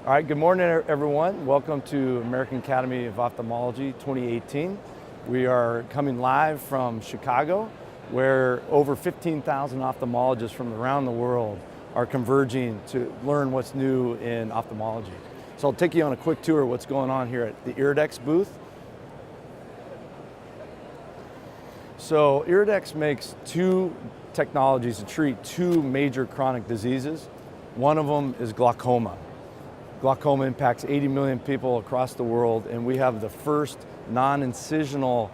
All right, good morning everyone. Welcome to American Academy of Ophthalmology 2018. We are coming live from Chicago, where over 15,000 ophthalmologists from around the world are converging to learn what's new in ophthalmology. So I'll take you on a quick tour of what's going on here at the Iridex booth. So Iridex makes two technologies to treat two major chronic diseases. One of them is glaucoma. Glaucoma impacts 80 million people across the world, and we have the first non-incisional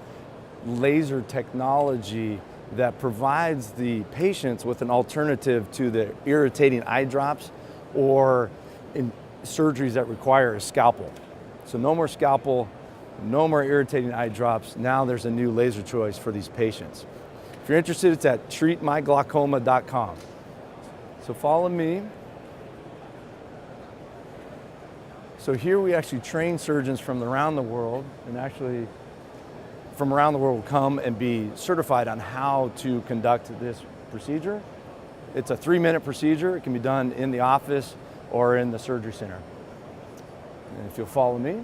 laser technology that provides the patients with an alternative to the irritating eye drops or in surgeries that require a scalpel. So no more scalpel, no more irritating eye drops. Now there's a new laser choice for these patients. If you're interested, it's at treatmyglaucoma.com. So follow me. So here we actually train surgeons from around the world, and actually from around the world will come and be certified on how to conduct this procedure. It's a 3-minute procedure. It can be done in the office or in the surgery center. And if you'll follow me.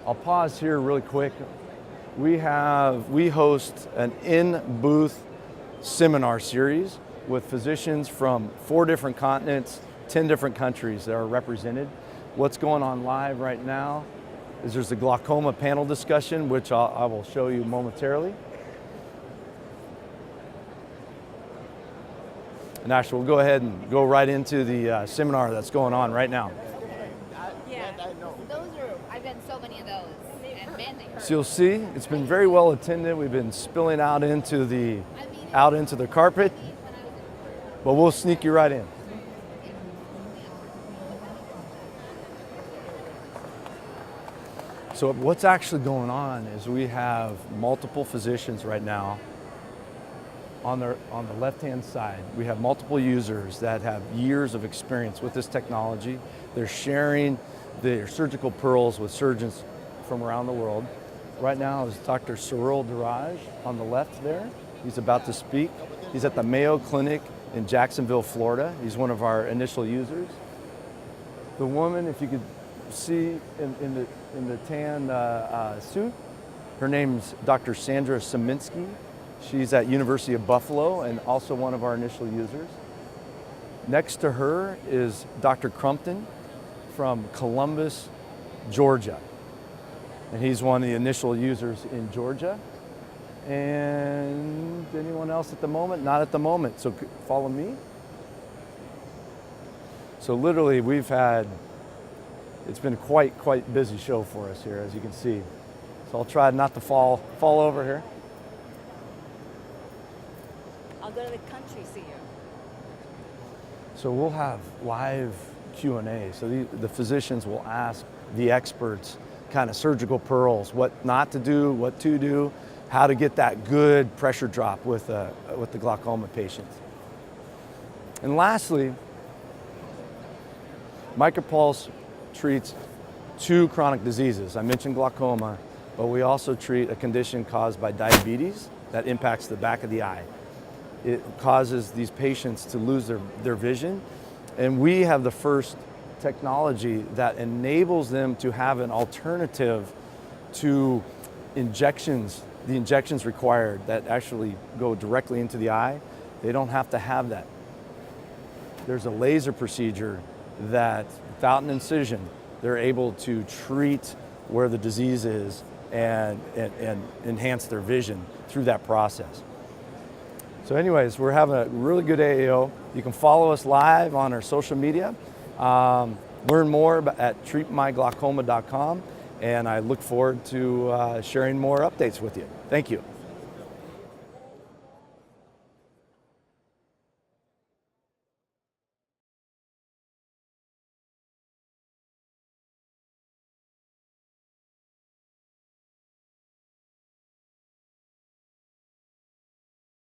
I'll pause here really quick. We host an in-booth seminar series with physicians from 4 different continents, 10 different countries that are represented. What's going on live right now is there's a glaucoma panel discussion, which I will show you momentarily. And actually, we'll go ahead and go right into the seminar that's going on right now. Yeah, I've done so many of those. And man, they hurt. So you'll see, it's been very well attended. We've been spilling out into the carpet, but we'll sneak you right in. So what's actually going on is we have multiple physicians right now. On the left-hand side, we have multiple users that have years of experience with this technology. They're sharing their surgical pearls with surgeons from around the world. Right now is Dr. Suril Diraj on the left there. He's about to speak. He's at the Mayo Clinic in Jacksonville, Florida. He's one of our initial users. The woman, if you could see in the tan suit, her name's Dr. Sandra Saminsky. She's at University of Buffalo and also one of our initial users. Next to her is Dr. Crumpton from Columbus, Georgia. And he's one of the initial users in Georgia. And anyone else at the moment? Not at the moment, so follow me. So literally it's been quite busy show for us here, as you can see. So I'll try not to fall over here. I'll go to the country, see you. So we'll have live Q&A. So the physicians will ask the experts kind of surgical pearls, what not to do, what to do, how to get that good pressure drop with the glaucoma patients. And lastly, MicroPulse treats 2 chronic diseases. I mentioned glaucoma, but we also treat a condition caused by diabetes that impacts the back of the eye. It causes these patients to lose their vision, and we have the first technology that enables them to have an alternative to injections, the injections required that actually go directly into the eye. They don't have to have that. There's a laser procedure that, without an incision, they're able to treat where the disease is and enhance their vision through that process. So anyways, we're having a really good AAO. You can follow us live on our social media. Learn more at treatmyglaucoma.com, and I look forward to sharing more updates with you. Thank you.